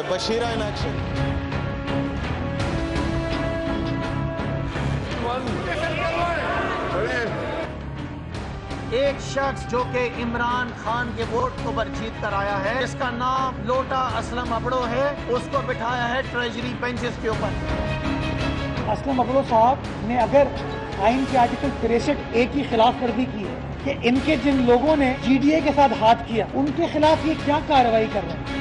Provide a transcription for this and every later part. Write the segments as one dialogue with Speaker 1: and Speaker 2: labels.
Speaker 1: है, Bashira in action.
Speaker 2: एक शख्स जो कि इमरान खान के वोट को पर जीत कर आया है, जिसका नाम लोटा असलम अबड़ो है, उसको बिठाया है ट्रेजरी बेंचेस के ऊपर।
Speaker 3: असलम अबड़ो साहब ने अगर आइन के आर्टिकल 63A की खिलाफ वर्जी की है कि इनके जिन लोगों ने GDA के साथ हाथ किया, उनके खिलाफ ये क्या कार्रवाई कर रहे हैं?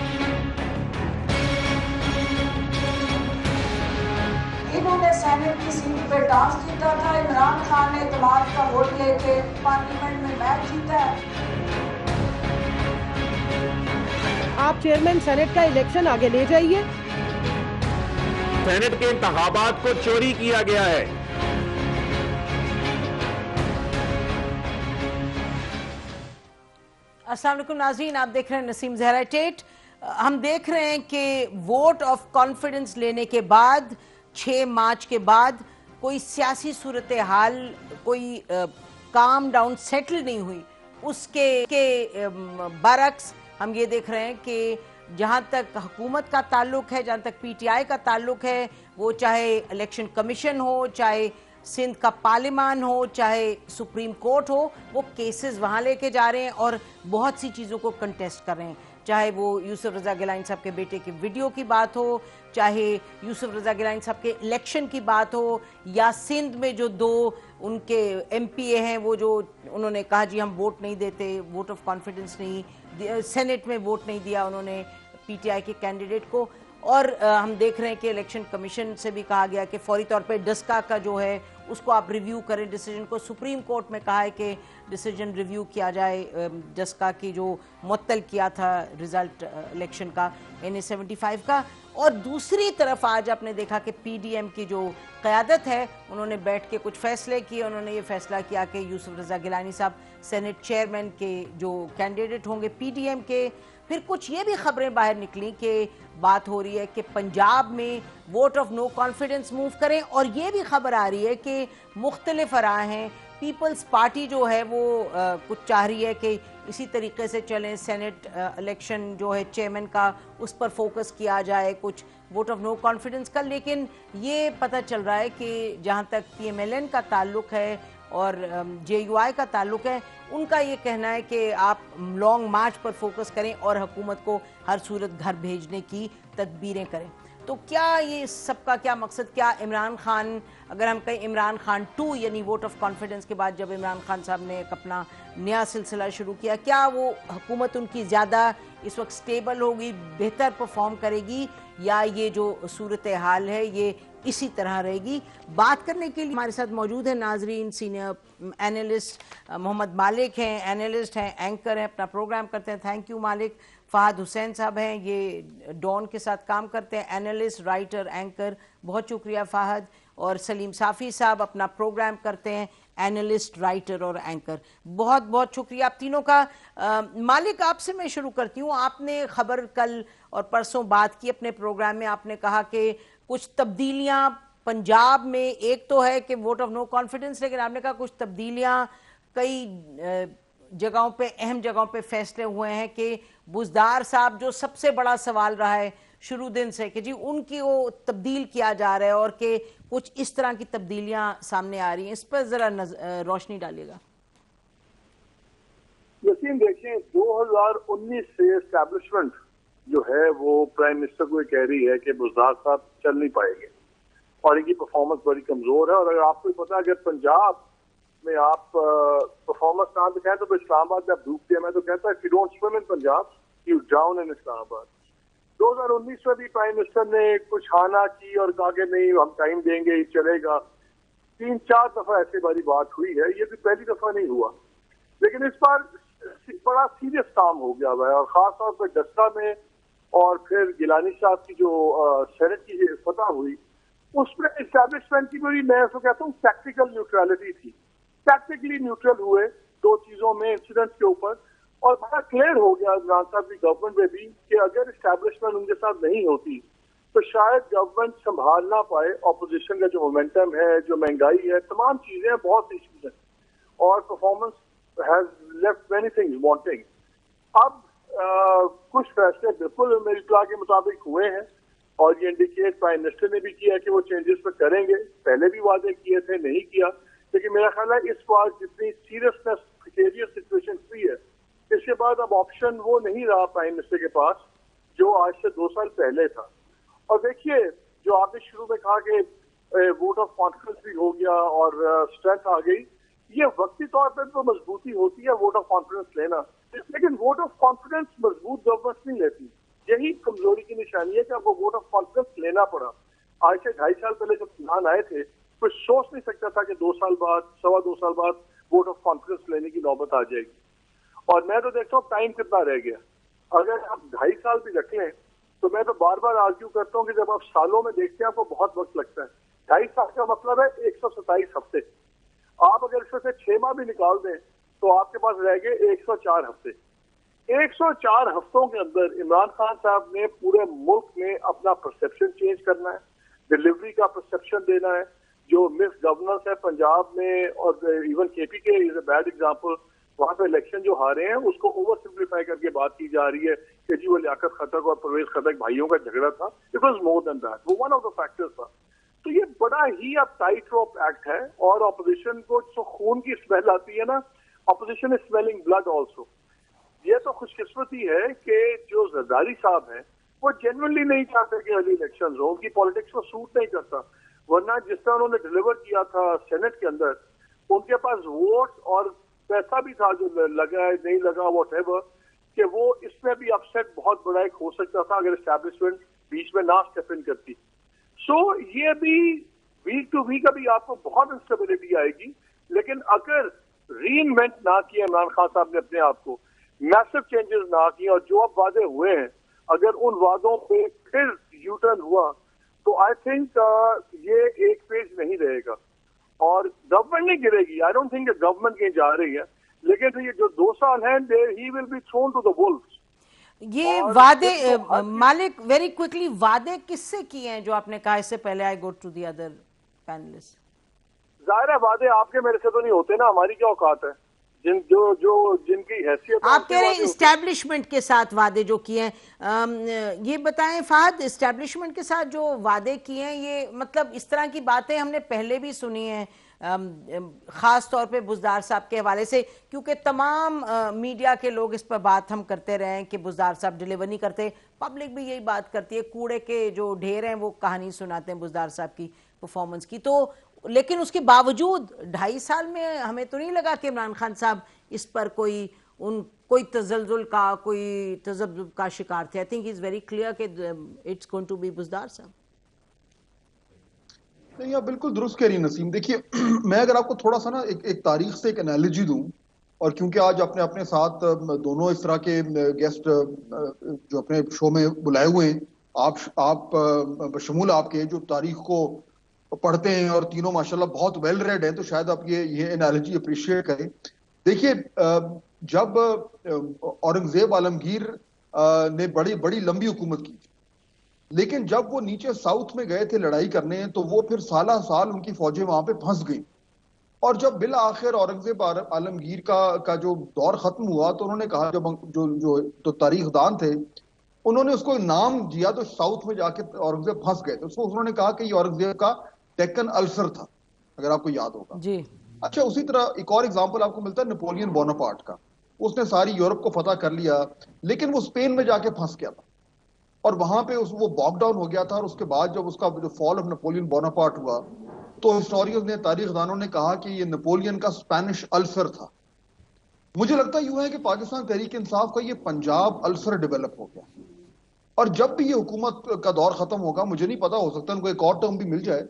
Speaker 4: इन्होंने सेनेट की सीट पे डांस जीता था, इमरान खान ने इत्तेमाद का वोट लेके पार्लियामेंट में मैच जीता है।
Speaker 5: आप चेयरमैन सेनेट का इलेक्शन आगे ले जाइए।
Speaker 6: सेनेट के इंतखाबात को चोरी किया गया है।
Speaker 7: अस्सलाम वालेकुम नाज़रीन, आप देख रहे हैं नसीम ज़हरा टेट। हम देख रहे हैं कि वोट ऑफ कॉन्फिडेंस लेने के बाद 6 मार्च के बाद कोई सियासी सूरत हाल, कोई काम डाउन सेटल नहीं हुई। उसके बरक्स हम ये देख रहे हैं कि जहाँ तक हुकूमत का ताल्लुक है, जहाँ तक PTI का ताल्लुक है, वो चाहे इलेक्शन कमीशन हो, चाहे सिंध का पार्लियामान हो, चाहे सुप्रीम कोर्ट हो, वो केसेस वहाँ लेके जा रहे हैं और बहुत सी चीज़ों को कंटेस्ट कर रहे हैं। चाहे वो यूसुफ रज़ा गिलानी साहब के बेटे की वीडियो की बात हो, चाहे यूसुफ रज़ा गिलानी साहब के इलेक्शन की बात हो, या सिंध में जो 2 उनके MPA हैं, वो जो उन्होंने कहा जी हम वोट नहीं देते, वोट ऑफ कॉन्फिडेंस नहीं, सेनेट में वोट नहीं दिया उन्होंने PTI के कैंडिडेट को। और हम देख रहे हैं कि इलेक्शन कमीशन से भी कहा गया कि फौरी तौर पे डस्का का जो है उसको आप रिव्यू करें डिसीजन को। सुप्रीम कोर्ट में कहा है कि डिसीजन रिव्यू किया जाए डस्का की जो मुअत्तल किया था रिजल्ट इलेक्शन का NA 75 का। और दूसरी तरफ आज आपने देखा कि PDM की जो क़यादत है, उन्होंने बैठ के कुछ फैसले किए। उन्होंने ये फैसला किया कि यूसुफ रज़ा गिलानी साहब सेनेट चेयरमैन के जो कैंडिडेट होंगे PDM के। फिर कुछ ये भी खबरें बाहर निकली कि बात हो रही है कि पंजाब में vote of no confidence move करें, और ये भी खबर आ रही है कि मुख्तलिफ राय हैं। पीपल्स पार्टी जो है वो कुछ चाह रही है कि इसी तरीके से चलें, सेनेट इलेक्शन जो है चेयरमैन का उस पर फोकस किया जाए, कुछ वोट ऑफ नो कॉन्फिडेंस का। लेकिन ये पता चल रहा है कि जहाँ तक PMLN का ताल्लुक है और JUI का ताल्लुक है, उनका ये कहना है कि आप लॉन्ग मार्च पर फोकस करें और हुकूमत को हर सूरत घर भेजने की तदबीरें करें। तो क्या ये सबका क्या मकसद, क्या इमरान खान, अगर हम कहें इमरान खान 2 यानी वोट ऑफ कॉन्फिडेंस के बाद जब इमरान खान साहब ने अपना नया सिलसिला शुरू किया, क्या वो हुकूमत उनकी ज़्यादा इस वक्त स्टेबल होगी, बेहतर परफॉर्म करेगी, या ये जो सूरत हाल है ये इसी तरह रहेगी? बात करने के लिए हमारे साथ मौजूद है नाजरीन सीनियर एनालिस्ट मोहम्मद मालिक हैं, एनालिस्ट हैं, एंकर हैं, अपना प्रोग्राम करते हैं। थैंक यू मालिक। फ़हद हुसैन साहब हैं, ये डॉन के साथ काम करते हैं, एनालिस्ट, राइटर, एंकर, बहुत शुक्रिया फ़हद। और सलीम साफ़ी साहब अपना प्रोग्राम करते हैं, एनालिस्ट, राइटर और एंकर, बहुत बहुत शुक्रिया आप तीनों का। मालिक, आपसे मैं शुरू करती हूँ। आपने खबर कल और परसों बात की अपने प्रोग्राम में, आपने कहा कि कुछ तब्दीलियाँ पंजाब में, एक तो है कि वोट ऑफ नो कॉन्फिडेंस, लेकिन आपने कहा कुछ तब्दीलियाँ कई जगहों पे, अहम जगहों पे फैसले हुए हैं कि बुज़दार साहब जो सबसे बड़ा सवाल रहा है शुरू दिन से कि जी उनकी वो तब्दील किया जा रहा है, और कि कुछ इस तरह की तब्दीलियां सामने आ रही हैं, इस पर जरा रोशनी डालिएगा।
Speaker 8: यकीन देखिए, 2019 से एस्टैब्लिशमेंट जो है वो प्राइम मिनिस्टर को कह रही है कि बुज़दार साहब चल नहीं पाएंगे और इनकी परफॉर्मेंस बड़ी कमजोर है। और अगर आपको पता है, अगर पंजाब में आप परफॉर्मेंस कहाँ पे कहते हैं तो इस्लामाबाद में आप डूबते हैं। मैं तो कहता है if you don't swim in Punjab you drown in Islamabad. 2019 में भी प्राइम मिनिस्टर ने कुछ हाना की और कहा कि नहीं हम टाइम देंगे, ये चलेगा। 3-4 दफा ऐसे बारी बात हुई है, ये भी पहली दफा नहीं हुआ। लेकिन इस बार बड़ा सीरियस काम हो गया हुआ है, और खासतौर पर डस्का में और फिर गिलानी साहब की जो सेनेट की फतह हुई, उसमें एस्टैब्लिशमेंट की बड़ी, मैं उसको कहता हूँ टैक्टिकल न्यूट्रलिटी थी। टैक्टिकली न्यूट्रल हुए 2 चीजों में, इंसिडेंट्स के ऊपर, और बड़ा क्लियर हो गया इमरान साहब की गवर्नमेंट में भी कि अगर एस्टैब्लिशमेंट उनके साथ नहीं होती तो शायद गवर्नमेंट संभाल ना पाए। ऑपोजिशन का जो मोमेंटम है, जो महंगाई है, तमाम चीजें, बहुत सी चीजें, और performance has left many things wanting. अब कुछ फैसले बिल्कुल मेरी इत्तला के मुताबिक हुए हैं और ये इंडिकेट प्राइम मिनिस्टर ने भी किया कि वो चेंजेस तो करेंगे। पहले भी वादे किए थे, नहीं किया, लेकिन मेरा ख्याल है इस बार जितनी सीरियसनेस सिचुएशन हुई है, इसके बाद अब ऑप्शन वो नहीं रहा प्राइम मिनिस्टर के पास जो आज से 2 साल पहले था। और देखिए, जो आपने शुरू में कहा कि वोट ऑफ कॉन्फिडेंस भी हो गया और स्ट्रेंथ आ गई, ये वक्ती तौर पर तो मजबूती होती है वोट ऑफ कॉन्फिडेंस लेना, लेकिन वोट ऑफ कॉन्फिडेंस मजबूत गवर्नमेंट नहीं लेती। यही कमजोरी की निशानी है कि आपको वोट ऑफ कॉन्फिडेंस लेना पड़ा। आज से 2.5 साल पहले जब प्लान आए थे, कोई सोच नहीं सकता था कि 2 साल बाद, 2.25 साल बाद वोट ऑफ कॉन्फिडेंस लेने की नौबत आ जाएगी। और मैं तो देखता हूँ टाइम कितना रह गया। अगर आप 2.5 साल भी रख लें तो मैं तो बार बार आर्ग्यू करता हूँ कि जब आप सालों में देखते हैं आपको बहुत वक्त लगता है। 2.5 साल का मतलब है 127 हफ्ते। आप अगर इसमें से 6 माह भी निकाल दें तो आपके पास रह गए 104 हफ्ते। 104 हफ्तों के अंदर इमरान खान साहब ने पूरे मुल्क में अपना परसेप्शन चेंज करना है, डिलीवरी का परसेप्शन देना है। जो मिस गवर्नेंस है पंजाब में और इवन केपी के इज अ बैड एग्जांपल, वहां पे इलेक्शन जो हारे हैं उसको ओवर सिंप्लीफाई करके बात की जा रही है कि जी वो लियाकत खटक और परवेज खटक भाइयों का झगड़ा था। It was more than that, वो वन ऑफ द फैक्टर्स था। तो ये बड़ा ही अब टाइट रोप एक्ट है और ऑपोजिशन को जो खून की स्मेल आती है ना, opposition is smelling blood also. ये तो खुशकिस्मती है कि जो जरदारी साहब हैं वो जेन्युइनली नहीं चाहते कि अर्ली इलेक्शन हो, उनकी पॉलिटिक्स को सूट नहीं करता। वरना जिस तरह उन्होंने डिलीवर किया था सेनेट के अंदर, उनके पास वोट और पैसा भी था, जो लगा है नहीं लगा व्हाटएवर, कि वो इसमें भी अपसेट बहुत बड़ा एक हो सकता था अगर एस्टैब्लिशमेंट बीच में ना स्टेप इन करती। सो ये भी वीक टू वीक अभी आपको बहुत इंस्टेबिलिटी आएगी, लेकिन अगर रीइन्वेंट ना किया इमरान खान साहब ने अपने आप को, मैसिव चेंजेस ना किए और जो अब वादे हुए हैं अगर उन वादों पे फिर यू टर्न हुआ तो आई थिंक ये एक पेज नहीं रहेगा और गवर्नमेंट नहीं गिरेगी। आई डोंट थिंक गवर्नमेंट कहीं जा रही है, लेकिन ये जो 2 साल हैं ही will be thrown to the wolves.
Speaker 7: ये वादे मालिक वेरी क्विकली वादे किससे किए हैं जो आपने कहा इससे पहले? I go to the other panelist.
Speaker 8: जाहिर है वादे आपके मेरे से तो नहीं होते ना, हमारी क्या औकात है। जिनकी हैसियत,
Speaker 7: आप कह रहे हैं इस्टेब्लिशमेंट के साथ वादे जो किए हैं, ये बताएं फहद, इस्टेब्लिशमेंट के साथ जो वादे किए हैं, ये मतलब इस तरह की बातें हमने पहले भी सुनी हैं, ख़ास तौर पे बुज़दार साहब के हवाले से, क्योंकि तमाम मीडिया के लोग इस पर बात हम करते रहे हैं कि बुज़दार साहब डिलीवर नहीं करते। पब्लिक भी यही बात करती है, कूड़े के जो ढेर हैं वो कहानी सुनाते हैं बुज़दार साहब की परफॉर्मेंस की। तो लेकिन उसके बावजूद 2.5 साल में हमें तो नहीं लगा कि इमरान खान साहब इस पर कोई तजल्जुल का, कोई तजब्जुब का शिकार थे। I think is very clear कि it's going to be Buzdar साहब।
Speaker 1: नहीं, आप बिल्कुल दुरुस्त कह रही हैं नसीम। देखिए मैं अगर आपको थोड़ा सा ना एक तारीख से एक एनालॉजी दूं, और क्योंकि आज आपने अपने साथ दोनों इस तरह के गेस्ट जो अपने शो में बुलाए हुए हैं, आप बशमूल आपके जो तारीख को पढ़ते हैं और तीनों माशाल्लाह बहुत वेल रेड हैं, तो शायद आप ये एनालॉजी अप्रिशिएट करें। देखिए जब औरंगजेब आलमगीर ने बड़ी लंबी हुकूमत की, लेकिन जब वो नीचे साउथ में गए थे लड़ाई करने, तो वो फिर साल उनकी फौजें वहां पे फंस गई। और जब बिल आखिर औरंगजेब आलमगीर का जो दौर खत्म हुआ, तो उन्होंने कहा, जब जो तारीखदान थे उन्होंने उसको नाम दिया, तो साउथ में जाके औरंगजेब फंस गए, तो उसको उन्होंने कहा कि ये औरंगजेब का डेक्कन अल्सर था, अगर आपको याद होगा
Speaker 7: जी।
Speaker 1: अच्छा, उसी तरह एक और एग्जांपल आपको मिलता है नेपोलियन बोनापार्ट का। उसने सारी यूरोप को फतह कर लिया, लेकिन वो स्पेन में जाके फंस गया था और वहां पे वो बॉक डाउन हो गया था। और उसके बाद जब उसका जो फॉल ऑफ नेपोलियन बोनापार्ट हुआ, तो हिस्टोरियंस ने, तारीखदानों ने कहा कि ये नेपोलियन का स्पेनिश अल्सर था। मुझे लगता यूं है कि पाकिस्तान तहरीक इंसाफ का ये पंजाब अल्सर डेवलप हो गया, और जब भी ये हुकूमत का दौर खत्म होगा, मुझे नहीं पता, हो सकता है उनको एक और टर्म भी मिल जाए,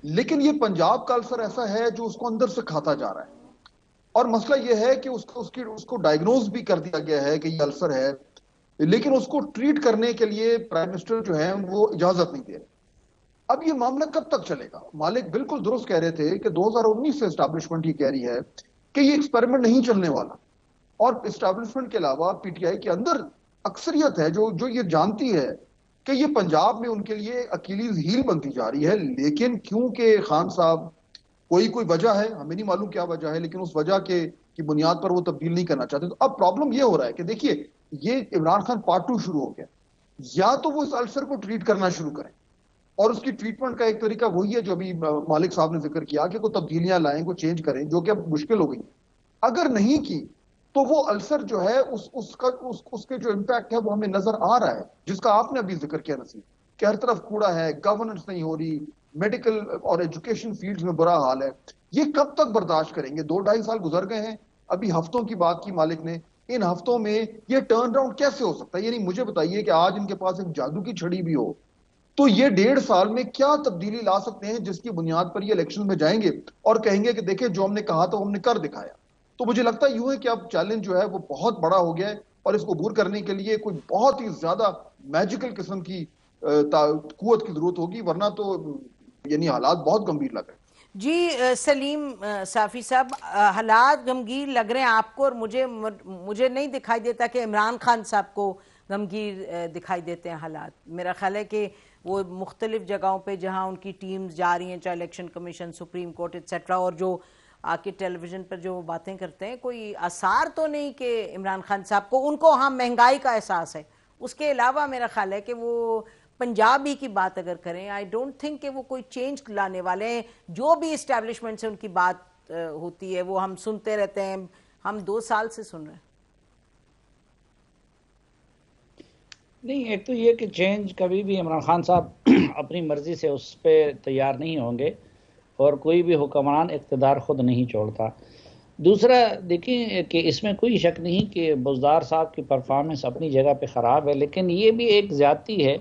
Speaker 1: लेकिन ये पंजाब का अल्सर ऐसा है जो उसको अंदर से खाता जा रहा है। और मसला ये है कि उसको डायग्नोज भी कर दिया गया है कि ये अल्सर है, लेकिन उसको ट्रीट करने के लिए प्राइम मिनिस्टर जो है वो इजाजत नहीं दे रहे। अब ये मामला कब तक चलेगा? मालिक बिल्कुल दुरुस्त कह रहे थे कि 2019 से एस्टैब्लिशमेंट ये कह रही है कि ये एक्सपेरिमेंट नहीं चलने वाला, और एस्टैब्लिशमेंट के अलावा पीटीआई के अंदर अक्सरियत है जो ये जानती है कि ये पंजाब में उनके लिए अकीलीज हील बनती जा रही है। लेकिन क्योंकि खान साहब कोई वजह है, हमें नहीं मालूम क्या वजह है, लेकिन उस वजह की बुनियाद पर वो तब्दील नहीं करना चाहते। तो अब प्रॉब्लम ये हो रहा है कि देखिए ये इमरान खान पार्ट 2 शुरू हो गया। या तो वो इस अल्सर को ट्रीट करना शुरू करें, और उसकी ट्रीटमेंट का एक तरीका वही है जो अभी मालिक साहब ने जिक्र किया कि कोई तब्दीलियां लाएं, कोई चेंज करें, जो कि अब मुश्किल हो गई। अगर नहीं की तो वो अल्सर जो है उसके जो इम्पैक्ट है वो हमें नजर आ रहा है, जिसका आपने अभी जिक्र किया नसीब, कि हर तरफ कूड़ा है, गवर्नेंस नहीं हो रही, मेडिकल और एजुकेशन फील्ड में बुरा हाल है। ये कब तक बर्दाश्त करेंगे? 2-2.5 साल गुजर गए हैं, अभी हफ्तों की बात की मालिक ने, इन हफ्तों में ये टर्न अराउंड कैसे हो सकता है? यानी मुझे बताइए कि आज इनके पास एक जादू की छड़ी भी हो तो ये 1.5 साल में क्या तब्दीली ला सकते हैं जिसकी बुनियाद पर ये इलेक्शन में जाएंगे और कहेंगे कि देखिए जो हमने कहा था वो हमने कर दिखाया। तो मुझे लगता है यूं है कि अब चैलेंज जो है वो बहुत बड़ा हो गया है, और इसको दूर करने के लिए कोई बहुत ही ज्यादा मैजिकल किस्म की कुव्वत की जरूरत होगी, वरना तो यानी हालात बहुत गंभीर लग रहे हैं।
Speaker 7: जी सलीम साफी साहब, हालात गमगीर लग रहे हैं आपको, और मुझे नहीं दिखाई देता कि इमरान खान साहब को गमगीर दिखाई देते हैं हालात। मेरा ख्याल है कि वो मुख्तलिफ जगहों पे जहां उनकी टीम्स जा रही हैं, चाहे election commission, supreme court etcetera, और जो आके टेलीविज़न पर जो बातें करते हैं, कोई आसार तो नहीं कि इमरान खान साहब को, उनको हाँ महंगाई का एहसास है, उसके अलावा मेरा ख्याल है कि वो पंजाब ही की बात अगर करें, आई डोंट थिंक कि वो कोई चेंज लाने वाले हैं। जो भी इस्टेब्लिशमेंट से उनकी बात होती है वो हम सुनते रहते हैं, हम 2 साल से सुन रहे हैं।
Speaker 9: नहीं, एक तो ये कि चेंज कभी भी इमरान खान साहब अपनी मर्जी से उस पर तैयार नहीं होंगे, और कोई भी हुक्मरान इक़्तिदार ख़ुद नहीं छोड़ता। दूसरा देखिए कि इसमें कोई शक नहीं कि बुज़दार साहब की परफॉर्मेंस अपनी जगह पे ख़राब है, लेकिन ये भी एक ज़्यादती है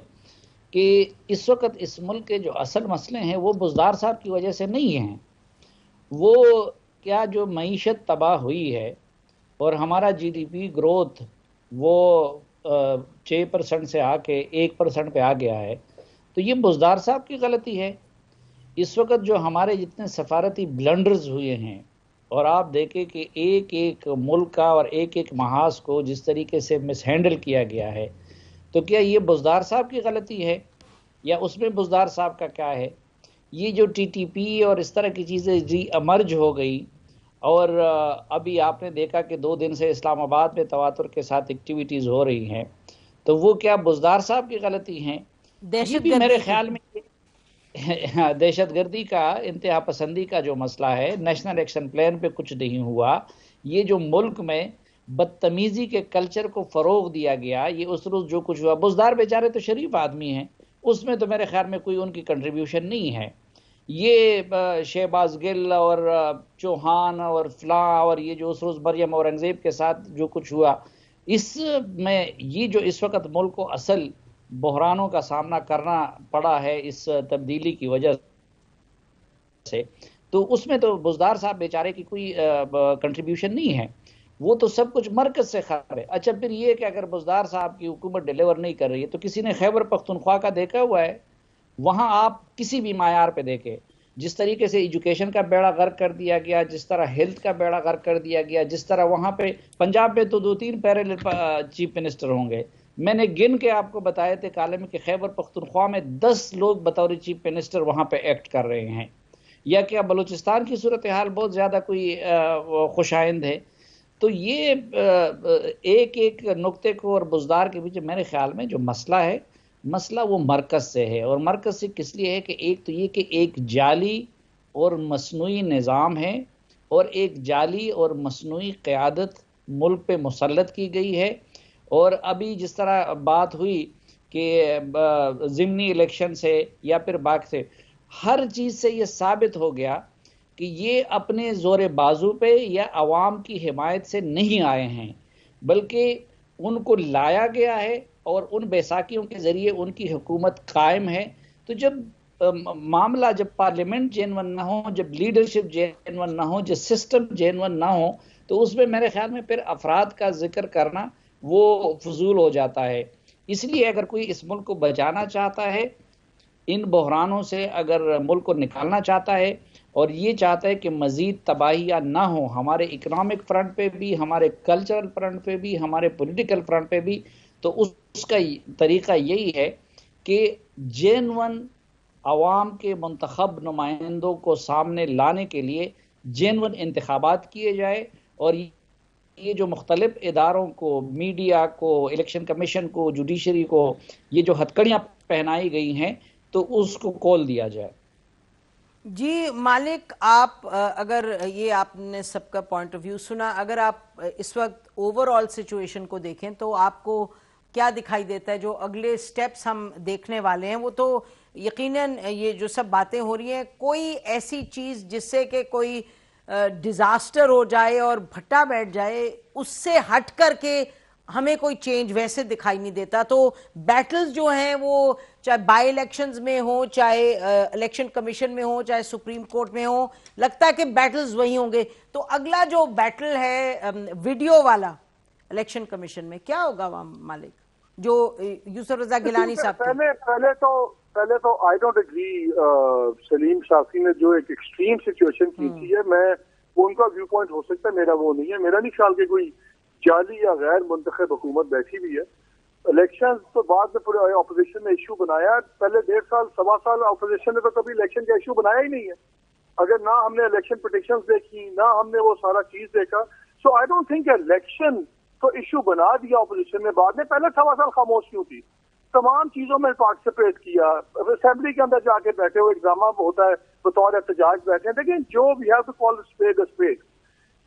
Speaker 9: कि इस वक्त इस मुल्क के जो असल मसले हैं वो बुज़दार साहब की वजह से नहीं हैं। वो क्या जो मईशत तबाह हुई है और हमारा GDP ग्रोथ वो 6% से आके 1% पे आ गया है, तो ये बुज़दार साहब की गलती है। इस वक्त जो हमारे जितने सफारती ब्लंडर्स हुए हैं, और आप देखें कि एक एक मुल्क का और एक एक महाज को जिस तरीके से मिसहैंडल किया गया है, तो क्या ये बुज़दार साहब की गलती है या उसमें बुज़दार साहब का क्या है? ये जो TTP और इस तरह की चीज़ें री अमर्ज हो गई, और अभी आपने देखा कि 2 दिन से इस्लामाबाद में तवातुर के साथ एक्टिविटीज़ हो रही हैं, तो वो क्या बुज़दार साहब की गलती हैं? ये भी मेरे ख्याल में दहशतगर्दी का, इंतहा पसंदी का जो मसला है, नेशनल एक्शन प्लान पे कुछ नहीं हुआ। ये जो मुल्क में बदतमीज़ी के कल्चर को फ़रोग दिया गया, ये उस रोज़ जो कुछ हुआ, बुज़दार बेचारे तो शरीफ आदमी हैं, उसमें तो मेरे ख्याल में कोई उनकी कंट्रीब्यूशन नहीं है। ये शहबाज गिल और चौहान और फलां और ये जो उस रोज़ मरियम औरंगज़ेब के साथ जो कुछ हुआ, इसमें ये जो इस वक्त मुल्क को असल बहरानों का सामना करना पड़ा है इस तब्दीली की वजह से, तो उसमें तो बुज़दार साहब बेचारे की कोई कंट्रीब्यूशन नहीं है। वो तो सब कुछ मरकज से खबर है। अच्छा, फिर ये कि अगर बुज़दार साहब की हुकूमत डिलीवर नहीं कर रही है, तो किसी ने खैबर पख्तूनख्वा का देखा हुआ है? वहाँ आप किसी भी मायार पे देखें, जिस तरीके से एजुकेशन का बेड़ा गर्क कर दिया गया, जिस तरह हेल्थ का बेड़ा गर्क कर दिया गया, जिस तरह वहाँ पे पंजाब में तो 2-3 पैरेलल चीफ मिनिस्टर होंगे। मैंने गिन के आपको बताए थे कालम के खैबर पख्तूनख्वा में 10 लोग बतौर चीफ मिनिस्टर वहाँ पे एक्ट कर रहे हैं। या क्या बलूचिस्तान की सूरत हाल बहुत ज़्यादा कोई खुशाइंद है? तो ये एक एक नुक्ते को और बुज़दार के बीच मेरे ख्याल में जो मसला है, मसला वो मरकज़ से है। और मरकज़ से किस लिए है कि एक तो ये कि एक जाली और मसनूई निज़ाम है, और एक जाली और मसनूई क़यादत मुल्क पे मुसल्लत की गई है। और अभी जिस तरह बात हुई कि ज़िमनी इलेक्शन से या फिर बाग से, हर चीज़ से ये साबित हो गया कि ये अपने ज़ोर बाजू पे या अवाम की हिमायत से नहीं आए हैं, बल्कि उनको लाया गया है और उन बैसाखियों के ज़रिए उनकी हुकूमत कायम है। तो जब मामला, जब पार्लियामेंट जेनवन ना हो, जब लीडरशिप जेनवन ना हो, जब सिस्टम जेनवन ना हो, तो उसमें मेरे ख्याल में फिर अफराद का जिक्र करना वो फजूल हो जाता है। इसलिए अगर कोई इस मुल्क को बचाना चाहता है, इन बहरानों से अगर मुल्क को निकालना चाहता है और ये चाहता है कि मज़ीद तबाहियाँ ना हो, हमारे इकनॉमिक फ्रंट पे भी, हमारे कल्चरल फ्रंट पे भी, हमारे पॉलिटिकल फ्रंट पे भी, तो उसका तरीक़ा यही है कि जेनवन अवाम के मुंतखब नुमाइंदों को सामने लाने के लिए जेनवन इंतखाबात किए जाए, और ये जो मुख्तलिफ इदारों को, मीडिया को, इलेक्शन कमीशन को, जुडिशरी को ये जो हथकड़ियाँ पहनाई गई हैं तो उसको खोल दिया जाए।
Speaker 7: जी मालिक, आप अगर ये आपने सबका पॉइंट ऑफ व्यू सुना, अगर आप इस वक्त ओवरऑल सिचुएशन को देखें तो आपको क्या दिखाई देता है? जो अगले स्टेप्स हम देखने वाले हैं वो तो यकीनन ये जो सब बातें हो रही हैं, कोई ऐसी चीज जिससे कि कोई डिजास्टर हो जाए और भट्टा बैठ जाए, उससे हट करके हमें कोई चेंज वैसे दिखाई नहीं देता। तो बैटल्स जो हैं वो चाहे बाई इलेक्शंस में हो, चाहे इलेक्शन कमीशन में हो, चाहे सुप्रीम कोर्ट में हो, लगता है कि बैटल्स वही होंगे। तो अगला जो बैटल है वीडियो वाला इलेक्शन कमीशन में, क्या होगा वहां मालिक? जो यूसुफ रजा गिलानी साहब
Speaker 8: पहले तो I don't agree, Saleem Shafi ने जो एक एक्सट्रीम सिचुएशन की थी है, मैं वो उनका व्यू पॉइंट हो सकता है, मेरा वो नहीं है। मेरा नहीं ख्याल कि कोई जाली या गैर मुंतखब हुकूमत बैठी हुई है। इलेक्शन तो बाद में पूरे ऑपोजिशन ने इशू बनाया, पहले 1.5 साल 1.25 साल ऑपोजिशन ने तो कभी इलेक्शन का इशू बनाया ही नहीं है। अगर ना हमने इलेक्शन पिटिशंस देखी, ना हमने वो सारा चीज देखा, सो आई डोंट थिंक इलेक्शन तो इशू बना दिया ऑपोजिशन ने बाद में। पहले 1.25 साल खामोश क्यों थी? तमाम चीजों में पार्टिसिपेट किया, असेंबली के अंदर जाके बैठे हुए, ड्रामा होता है बतौर एहतजाज बैठे हैं। लेकिन जो we have to call spade a spade,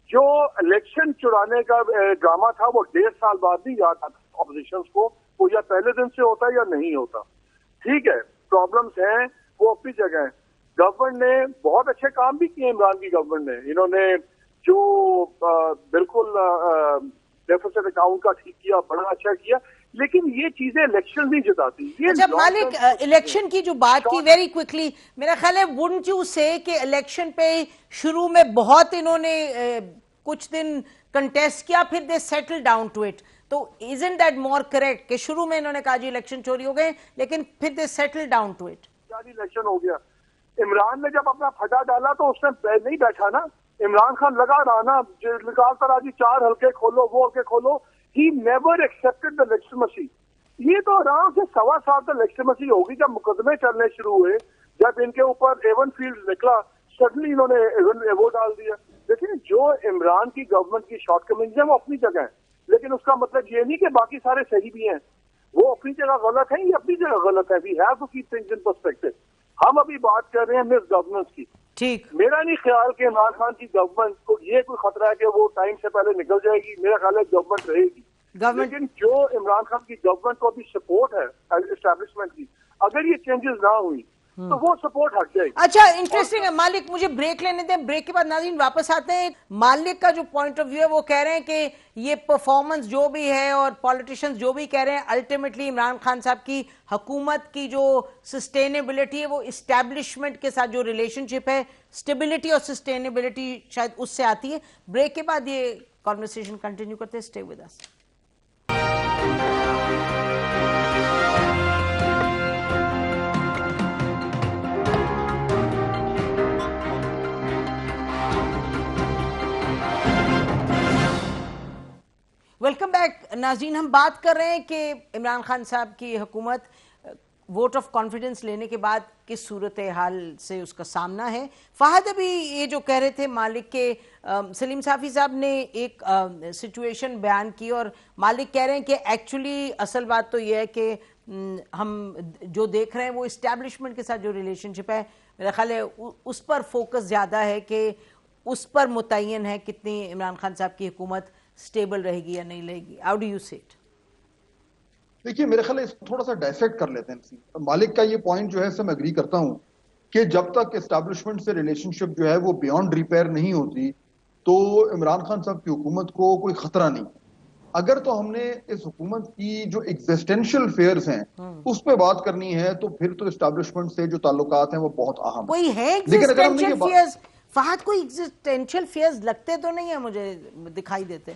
Speaker 8: जो इलेक्शन चुराने का ड्रामा था वो 1.5 साल बाद नहीं याद आता ऑपोजिशन को, वो या पहले दिन से होता या नहीं होता। ठीक है, प्रॉब्लम्स हैं, वो अपनी जगह है। गवर्नमेंट ने बहुत अच्छे काम भी किए, इमरान की गवर्नमेंट ने। इन्होंने जो बिल्कुल डेफिसिट अकाउंट का ठीक किया, बड़ा अच्छा किया, लेकिन ये चीजें इलेक्शन नहीं जिताती।
Speaker 7: अच्छा मालिक, इलेक्शन की जो बात की वेरी क्विकली, मेरा ख्याल है वुडंट यू से कि इलेक्शन पे शुरू में बहुत इन्होंने कुछ दिन कंटेस्ट किया, फिर they settle down to it. तो इजंट दैट मोर करेक्ट कि शुरू में इन्होंने कहा जी इलेक्शन चोरी हो गए, लेकिन फिर they settle down to it?
Speaker 8: Election हो गया, इमरान ने जब अपना फटा डाला तो उसने नहीं बैठा ना, इमरान खान लगा रहा ना, निकालता रहा जी 4 हल्के खोलो, वो हल्के खोलो। He never accepted the legitimacy. ये तो आराम से 1.25 साल तक legitimacy होगी। जब मुकदमे चलने शुरू हुए, जब इनके ऊपर एवन फील्ड निकला, सडनली इन्होंने वो डाल दिया। लेकिन जो इमरान की गवर्नमेंट की शॉर्टकमिंग्स है वो अपनी जगह है, लेकिन उसका मतलब ये नहीं कि बाकी सारे सही भी हैं। वो अपनी जगह गलत है, ये अपनी जगह गलत है। We have to keep things in perspective. हम अभी बात कर रहे हैं मिस गवर्नेंस की।
Speaker 7: ठीक,
Speaker 8: मेरा नहीं ख्याल कि इमरान खान की गवर्नमेंट को ये कोई खतरा है कि वो टाइम से पहले निकल जाएगी। मेरा ख्याल है गवर्नमेंट रहेगी। लेकिन जो इमरान खान की गवर्नमेंट को अभी सपोर्ट है एस्टैब्लिशमेंट की, अगर ये चेंजेस ना हुई तो वो सपोर्ट हट जाएगी।
Speaker 7: अच्छा, इंटरेस्टिंग है मालिक, मुझे ब्रेक लेने दें, ब्रेक के बाद नाज़रीन वापस आते हैं। मालिक का जो पॉइंट ऑफ व्यू है वो कह रहे हैं कि ये परफॉर्मेंस जो भी है और पॉलिटिशियंस जो भी कह रहे हैं, अल्टीमेटली इमरान खान साहब की हुकूमत की जो सस्टेनेबिलिटी है वो इस्टेब्लिशमेंट के साथ जो रिलेशनशिप है, स्टेबिलिटी और सस्टेनेबिलिटी शायद उससे आती है। ब्रेक के बाद ये कॉन्वर्सेशन कंटिन्यू करते हैं। Stay with us. Welcome back नाज़रीन, हम बात कर रहे हैं कि इमरान खान साहब की हुकूमत वोट ऑफ कॉन्फिडेंस लेने के बाद किस सूरत हाल से उसका सामना है। फहद अभी ये जो कह रहे थे मालिक के, सलीम साफी साहब ने एक सिचुएशन बयान की और मालिक कह रहे हैं कि एक्चुअली असल बात तो ये है कि हम जो देख रहे हैं वो इस्टेब्लिशमेंट के साथ जो रिलेशनशिप है, मेरा ख्याल है उस पर फोकस ज़्यादा है कि उस पर मुतय्यन है कितनी इमरान खान साहब की हुकूमत स्टेबल रहेगी या नहीं रहेगी। हाउ डू यू से इट?
Speaker 1: देखिए, मेरे ख्याल इसको थोड़ा सा डायसेक्ट कर लेते हैं। मालिक का ये पॉइंट जो है इससे मैं एग्री करता हूं कि जब तक एस्टैब्लिशमेंट से रिलेशनशिप जो है वो बियॉन्ड रिपेयर नहीं होती तो इमरान खान साहब की हुकूमत को कोई खतरा नहीं। अगर तो हमने इस हुकूमत की जो एग्जिस्टेंशियल फेयर्स हैं उस पर बात करनी है तो फिर तो एस्टैब्लिशमेंट से जो ताल्लुकात हैं वो बहुत अहम
Speaker 7: कोई है एग्जिस्टेंशियल फेयर्स? फहद कोई एग्जिस्टेंशियल फेयर्स लगते तो नहीं है, मुझे दिखाई देते।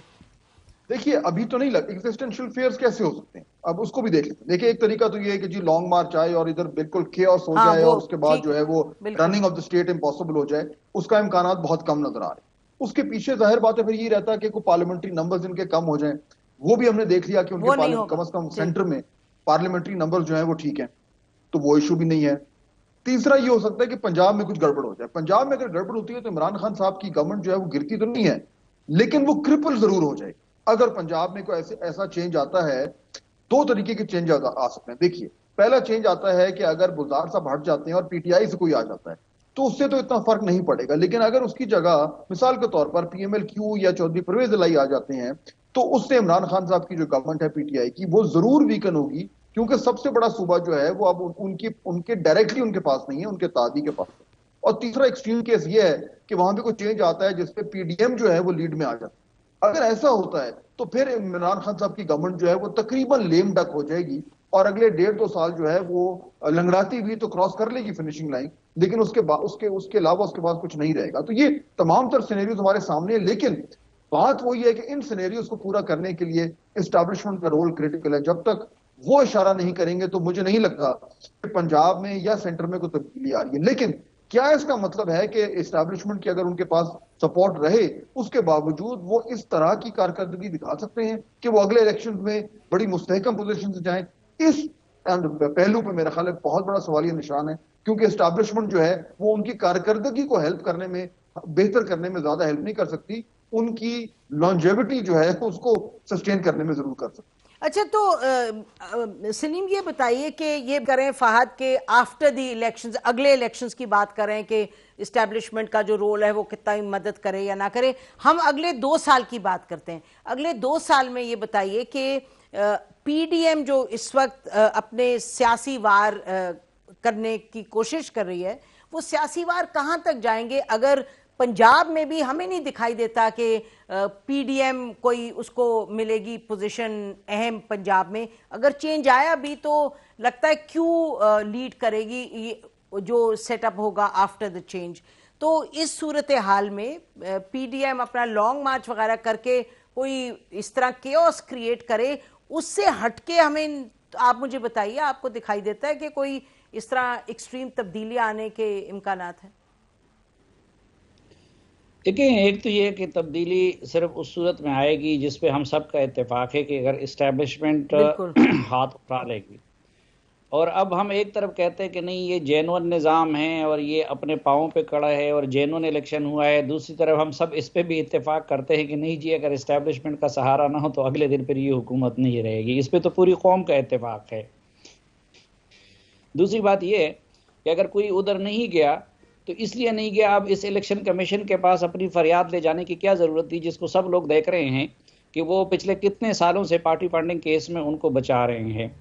Speaker 1: देखिए, अभी तो नहीं लग एग्जिस्टेंशियल फेयर्स कैसे हो सकते हैं, अब उसको भी देख लेते हैं। देखिए, एक तरीका तो ये है कि जी लॉन्ग मार्च आए और इधर बिल्कुल केओस हो जाए और उसके बाद जो है वो running of the state impossible हो जाए, उसका इम्कान बहुत कम नजर आ रहे। उसके पीछे जाहिर बात है फिर ये रहता है कि कोई पार्लियामेंट्री नंबर्स इनके कम हो जाए। वो भी हमने देख लिया कि उनके कम से कम सेंटर में पार्लियामेंट्री नंबर जो है वो ठीक है, तो वो इशू भी नहीं है। तीसरा ये हो सकता है कि पंजाब में कुछ गड़बड़ हो जाए। पंजाब में अगर गड़बड़ होती है तो इमरान खान साहब की गवर्नमेंट जो है वो गिरती तो नहीं है, लेकिन वो क्रिपल जरूर हो जाएगी। अगर पंजाब में कोई ऐसा चेंज आता है, दो तरीके के चेंज आ सकते हैं। देखिए, पहला चेंज आता है कि अगर बुज़दार साहब हट जाते हैं और पीटीआई से कोई आ जाता है तो उससे तो इतना फर्क नहीं पड़ेगा, लेकिन अगर उसकी जगह मिसाल के तौर पर पीएमएल-क्यू या चौधरी परवेज इलाही आ जाते हैं तो उससे इमरान खान साहब की जो गवर्नमेंट है पीटीआई की, वो जरूर वीकन होगी, क्योंकि सबसे बड़ा सूबा जो है वो अब उनके डायरेक्टली उनके पास नहीं है, उनके तादी के पास है। और तीसरा एक्सट्रीम केस ये है कि वहां पे कोई चेंज आता है जिसपे पीडीएम जो है वो लीड में आ जाता है। अगर ऐसा होता है तो फिर इमरान खान साहब की गवर्नमेंट जो है वो तकरीबन लेम डक हो जाएगी और अगले 1.5-2 साल जो है वो लंगड़ाती हुई तो क्रॉस कर लेगी फिनिशिंग लाइन, लेकिन उसके अलावा उसके बाद कुछ नहीं रहेगा। तो ये तमाम तर सिनेरियोज हमारे सामने है, लेकिन बात वही है कि इन सिनेरियोज को पूरा करने के लिए एस्टैब्लिशमेंट का रोल क्रिटिकल है। जब तक वो इशारा नहीं करेंगे तो मुझे नहीं लगता कि पंजाब में या सेंटर में कोई तब्दीली आ रही है। लेकिन क्या इसका मतलब है कि एस्टैब्लिशमेंट की अगर उनके पास सपोर्ट रहे उसके बावजूद वो इस तरह की कारकर्दगी दिखा सकते हैं कि वो अगले इलेक्शन में बड़ी मुस्तहकम पोजीशन से जाएं? इस पहलू पे मेरा ख्याल है बहुत बड़ा सवालिया निशान है, क्योंकि एस्टैब्लिशमेंट जो है वो उनकी कारकर्दगी को हेल्प करने में, बेहतर करने में ज्यादा हेल्प नहीं कर सकती, उनकी लॉन्जेविटी जो है उसको सस्टेन करने में जरूर कर सकती।
Speaker 7: अच्छा, तो सलीम ये बताइए कि ये करें फहद के आफ्टर द इलेक्शंस, अगले इलेक्शंस की बात करें कि इस्टेब्लिशमेंट का जो रोल है वो कितना मदद करे या ना करे। हम अगले 2 साल की बात करते हैं। अगले 2 साल में ये बताइए कि पीडीएम जो इस वक्त अपने सियासी वार करने की कोशिश कर रही है, वो सियासी वार कहाँ तक जाएंगे? अगर पंजाब में भी हमें नहीं दिखाई देता कि पीडीएम कोई उसको मिलेगी पोजीशन अहम पंजाब में, अगर चेंज आया भी तो लगता है क्यों लीड करेगी ये जो सेटअप होगा आफ्टर द चेंज। तो इस सूरत हाल में पीडीएम अपना लॉन्ग मार्च वगैरह करके कोई इस तरह केओस क्रिएट करे, उससे हटके हमें आप मुझे बताइए, आपको दिखाई देता है कि कोई इस तरह एक्सट्रीम तब्दीली आने के इम्कानात है?
Speaker 9: देखिए, एक तो ये कि तब्दीली सिर्फ उस सूरत में आएगी जिस पे हम सब का इत्तेफाक है कि अगर इस्टेब्लिशमेंट हाथ उठा लेगी। और अब हम एक तरफ कहते हैं कि नहीं, ये जेन्युइन निज़ाम है और ये अपने पाँव पे खड़ा है और जेन्युइन इलेक्शन हुआ है। दूसरी तरफ हम सब इस पे भी इत्तेफाक करते हैं कि नहीं जी, अगर इस्टेब्लिशमेंट का सहारा ना हो तो अगले दिन फिर ये हुकूमत नहीं रहेगी। इस पे तो पूरी कौम का इत्तेफाक है। दूसरी बात ये है कि अगर कोई उधर नहीं गया तो इसलिए नहीं गया, अब इस इलेक्शन कमीशन के पास अपनी फरियाद ले जाने की क्या ज़रूरत थी, जिसको सब लोग देख रहे हैं कि वो पिछले कितने सालों से पार्टी फंडिंग केस में उनको बचा रहे हैं।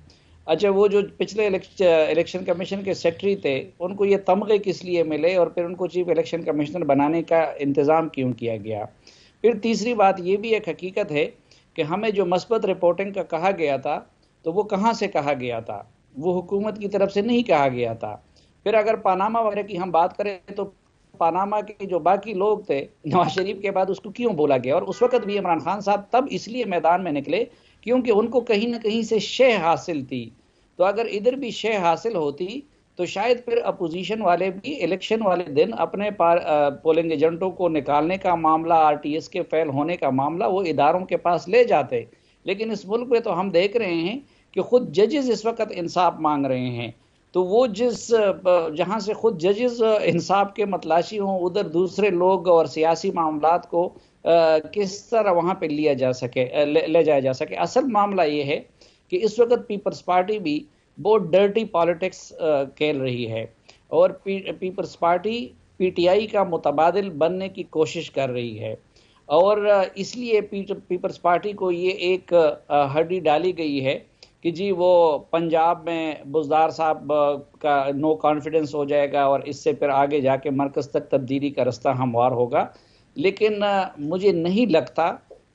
Speaker 9: अच्छा, वो जो पिछले इलेक्शन कमीशन के सेक्रेटरी थे, उनको ये तमगे किस लिए मिले और फिर उनको चीफ इलेक्शन कमिश्नर बनाने का इंतज़ाम क्यों किया गया? फिर तीसरी बात ये भी एक हकीकत है कि हमें जो मस्बत रिपोर्टिंग का कहा गया था तो वो कहाँ से कहा गया था? वो हुकूमत की तरफ से नहीं कहा गया था। फिर अगर पानामा वगैरह की हम बात करें तो पानामा के जो बाकी लोग थे नवाज शरीफ के बाद उसको क्यों बोला गया? और उस वक्त भी इमरान खान साहब तब इसलिए मैदान में निकले क्योंकि उनको कहीं ना कहीं से शय हासिल थी। तो अगर इधर भी शय हासिल होती तो शायद फिर अपोजिशन वाले भी इलेक्शन वाले दिन अपने पोलिंग एजेंटों को निकालने का मामला, आरटीएस के फेल होने का मामला वो इदारों के पास ले जाते। लेकिन इस मुल्क में तो हम देख रहे हैं कि खुद जजेस इस वक्त इंसाफ मांग रहे हैं। तो वो जहाँ से खुद जजेस इंसाफ के मतलाशी हों, उधर दूसरे लोग और सियासी मामलात को किस तरह वहाँ पे ले जाया जा सके। असल मामला ये है कि इस वक्त पीपल्स पार्टी भी बहुत डर्टी पॉलिटिक्स खेल रही है और पीपल्स पार्टी पीटीआई का मुतबादिल बनने की कोशिश कर रही है। और इसलिए पीपल्स पार्टी को ये एक हड्डी डाली गई है कि जी वो पंजाब में बुज़दार साहब का नो कॉन्फिडेंस हो जाएगा और इससे फिर आगे जाके मरकज़ तक तब्दीली का रास्ता हमवार होगा। लेकिन मुझे नहीं लगता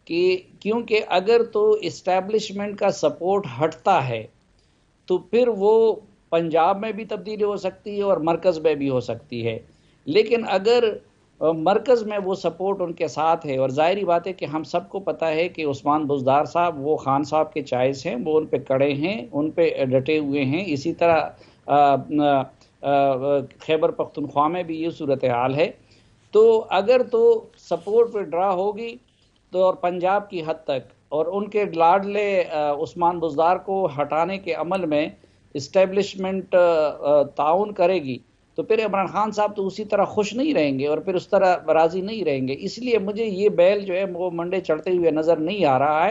Speaker 9: कि, क्योंकि अगर तो इस्टेब्लिशमेंट का सपोर्ट हटता है तो फिर वो पंजाब में भी तब्दीली हो सकती है और मरकज़ में भी हो सकती है। लेकिन अगर मरकज़ में वो सपोर्ट उनके साथ है, और ज़ाहिरी बात है कि हम सबको पता है कि उस्मान बुज़दार साहब वो खान साहब के चॉइस हैं, वो उन पे कड़े हैं, उन पे डटे हुए हैं। इसी तरह खैबर पख्तूनख्वा में भी ये सूरत हाल है। तो अगर तो सपोर्ट पे ड्रा होगी तो और पंजाब की हद तक और उनके लाडले उस्मान बुज़दार को हटाने के अमल में इस्टेब्लिशमेंट ताउन करेगी तो फिर इमरान खान साहब तो उसी तरह खुश नहीं रहेंगे और फिर उस तरह राजी नहीं रहेंगे। इसलिए मुझे ये बैल जो है वो मंडे चढ़ते हुए नजर नहीं आ रहा है।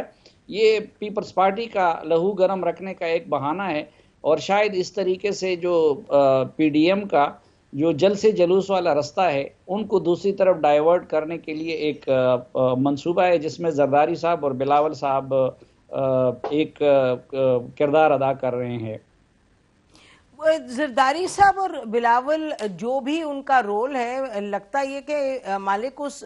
Speaker 9: ये पीपल्स पार्टी का लहू गर्म रखने का एक बहाना है और शायद इस तरीके से जो पीडीएम का जो जल से जलूस वाला रास्ता है उनको दूसरी तरफ डाइवर्ट करने के लिए एक मंसूबा है जिसमें जरदारी साहब और बिलावल साहब एक किरदार अदा कर रहे हैं।
Speaker 7: जरदारी साहब और बिलावल जो भी उनका रोल है, लगता ये कि मालिक उस